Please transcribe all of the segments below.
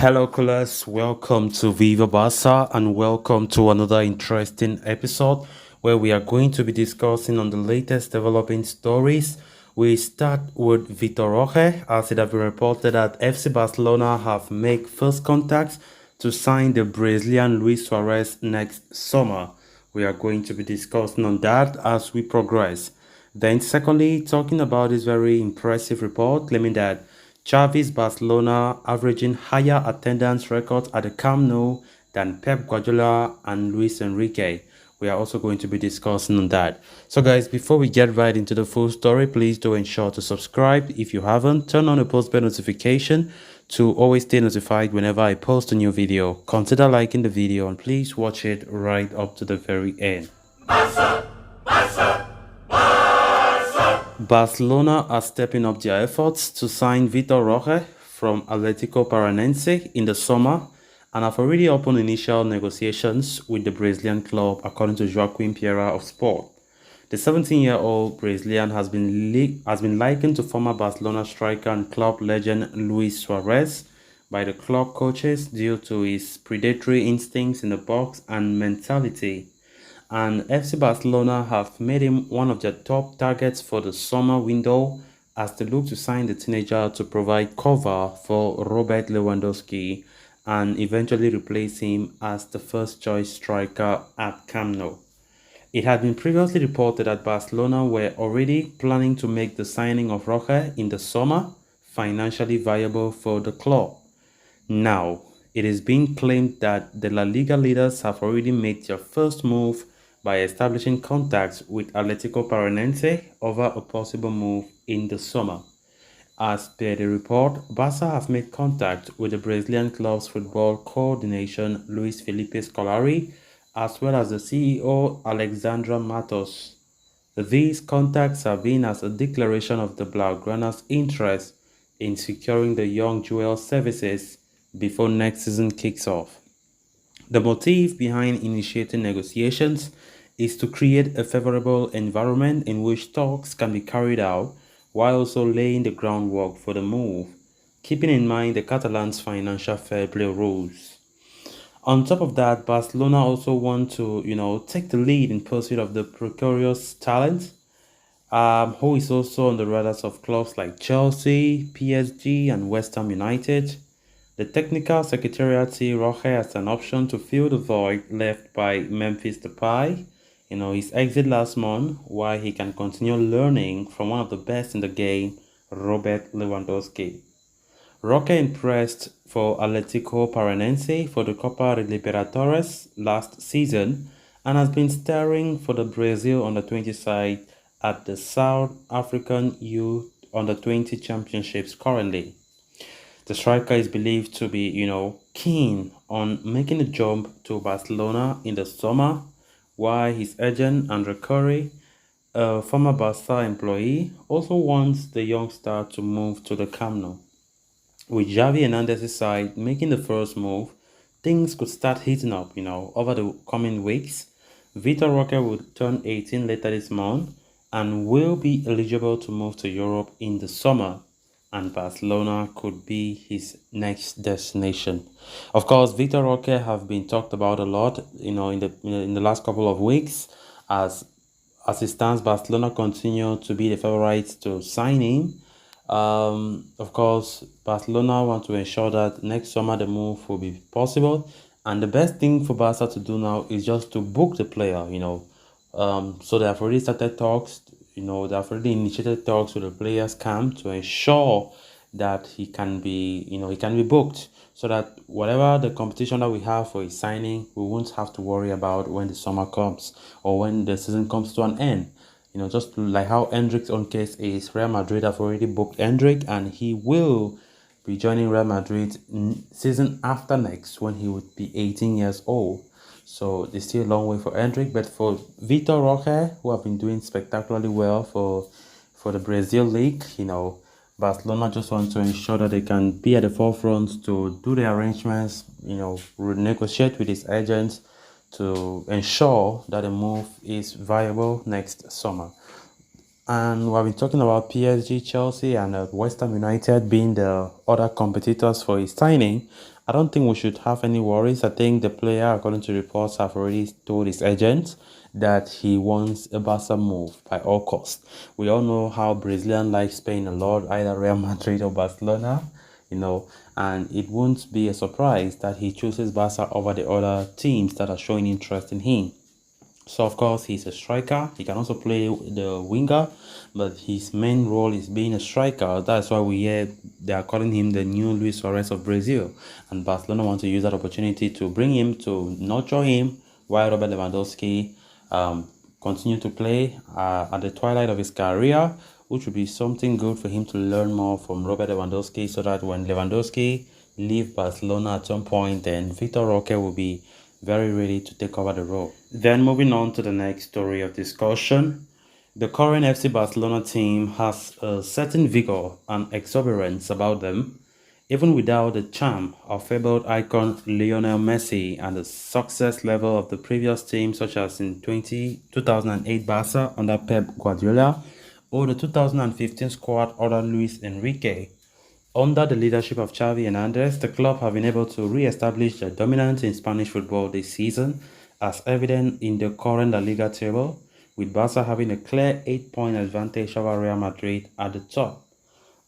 Hello, callers. Welcome to Viva Barca and welcome to another interesting episode where we are going to be discussing on the latest developing stories. We start with Vitor Roque, as it has been reported that FC Barcelona have made first contacts to sign the Brazilian Luis Suarez next summer. We are going to be discussing on that as we progress. Then, secondly, talking about this very impressive report claiming that Xavi's Barcelona averaging higher attendance records at the Camp Nou than Pep Guardiola and Luis Enrique. We are also going to be discussing on that. So guys, before we get right into the full story, please do ensure to subscribe if you haven't. Turn on the post bell notification to always stay notified whenever I post a new video. Consider liking the video and please watch it right up to the very end. Barcelona are stepping up their efforts to sign Vitor Roque from Atletico Paranaense in the summer and have already opened initial negotiations with the Brazilian club, according to Joaquim Pereira of Sport. The 17-year-old Brazilian has been likened to former Barcelona striker and club legend Luis Suarez by the club coaches due to his predatory instincts in the box and mentality. And FC Barcelona have made him one of their top targets for the summer window as they look to sign the teenager to provide cover for Robert Lewandowski and eventually replace him as the first choice striker at Camp Nou. It had been previously reported that Barcelona were already planning to make the signing of Roque in the summer financially viable for the club. Now, it is being claimed that the La Liga leaders have already made their first move by establishing contacts with Atletico Paranaense over a possible move in the summer. As per the report, Barca have made contact with the Brazilian club's football coordination Luis Felipe Scolari, as well as the CEO Alexandra Matos. These contacts have been as a declaration of the Blaugrana's interest in securing the young jewel's services before next season kicks off. The motive behind initiating negotiations is to create a favorable environment in which talks can be carried out while also laying the groundwork for the move, keeping in mind the Catalans' financial fair play rules. On top of that, Barcelona also want to, take the lead in pursuit of the precarious talent, who is also on the radars of clubs like Chelsea, PSG, and West Ham United. The technical secretariat see Roque as an option to fill the void left by Memphis Depay, his exit last month, while he can continue learning from one of the best in the game, Robert Lewandowski. Roque impressed for Atletico Paranaense for the Copa Libertadores last season and has been starring for the Brazil under-20 side at the South African Youth under-20 Championships currently. The striker is believed to be, keen on making a jump to Barcelona in the summer, while his agent, Andre Curry, a former Barca employee, also wants the young star to move to the Camp Nou. With Xavi Hernandez's side making the first move, things could start heating up, over the coming weeks. Vitor Roque will turn 18 later this month and will be eligible to move to Europe in the summer, and Barcelona could be his next destination. Of course, Vitor Roque have been talked about a lot, in the last couple of weeks, as it stands, Barcelona continue to be the favorites to sign him. Of course, Barcelona want to ensure that next summer the move will be possible, and the best thing for Barca to do now is just to book the player. So they have already started talks. They have already initiated talks with the players' camp to ensure that he can be booked, so that whatever the competition that we have for his signing, we won't have to worry about when the summer comes or when the season comes to an end. Just like how Hendrik's own case is, Real Madrid have already booked Hendrik, and he will be joining Real Madrid season after next when he would be 18 years old. So there's still a long way for Hendrik, but for Vitor Roque, who have been doing spectacularly well for the Brazil league, Barcelona just want to ensure that they can be at the forefront to do the arrangements, renegotiate with his agents to ensure that the move is viable next summer. And we've been talking about PSG, Chelsea, and West Ham United being the other competitors for his signing. I don't think we should have any worries. I think the player, according to reports, have already told his agent that he wants a Barca move by all costs. We all know how Brazilian like Spain a lot, either Real Madrid or Barcelona, and it won't be a surprise that he chooses Barca over the other teams that are showing interest in him. So of course he's a striker. He can also play the winger, but his main role is being a striker. That's why we hear they are calling him the new Luis Suarez of Brazil. And Barcelona want to use that opportunity to bring him, to nurture him, while Robert Lewandowski continue to play at the twilight of his career, which would be something good for him to learn more from Robert Lewandowski, so that when Lewandowski leave Barcelona at some point, then Vitor Roque will be very ready to take over the role. Then moving on to the next story of discussion, the current FC Barcelona team has a certain vigor and exuberance about them, even without the charm of fabled icon Lionel Messi and the success level of the previous team, such as in 2008 Barca under Pep Guardiola, or the 2015 squad under Luis Enrique. Under the leadership of Xavi Hernandez, the club have been able to re-establish their dominance in Spanish football this season, as evident in the current La Liga table, with Barca having a clear 8-point advantage over Real Madrid at the top.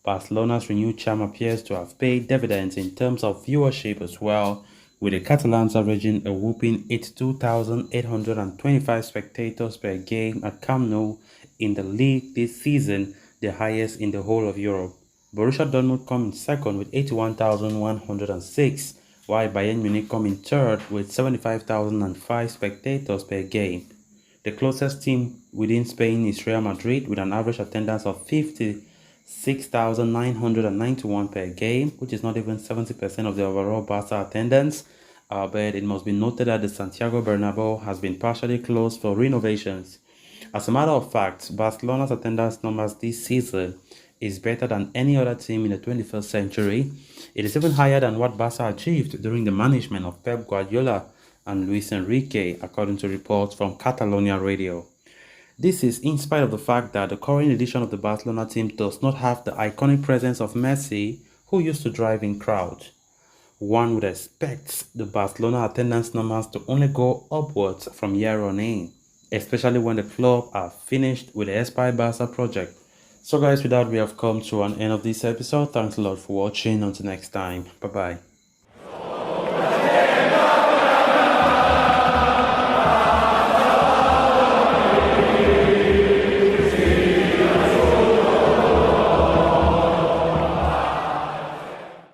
Barcelona's renewed charm appears to have paid dividends in terms of viewership as well, with the Catalans averaging a whopping 82,825 spectators per game at Camp Nou in the league this season, the highest in the whole of Europe. Borussia Dortmund come in second with 81,106, while Bayern Munich come in third with 75,005 spectators per game. The closest team within Spain is Real Madrid with an average attendance of 56,991 per game, which is not even 70% of the overall Barca attendance. But it must be noted that the Santiago Bernabeu has been partially closed for renovations. As a matter of fact, Barcelona's attendance numbers this season is better than any other team in the 21st century. It is even higher than what Barca achieved during the management of Pep Guardiola and Luis Enrique, according to reports from Catalonia Radio. This is in spite of the fact that the current edition of the Barcelona team does not have the iconic presence of Messi, who used to drive in crowds. One would expect the Barcelona attendance numbers to only go upwards from year on in, especially when the club are finished with the Espai Barca project. So guys, with that we have come to an end of this episode. Thanks a lot for watching. Until next time, bye bye.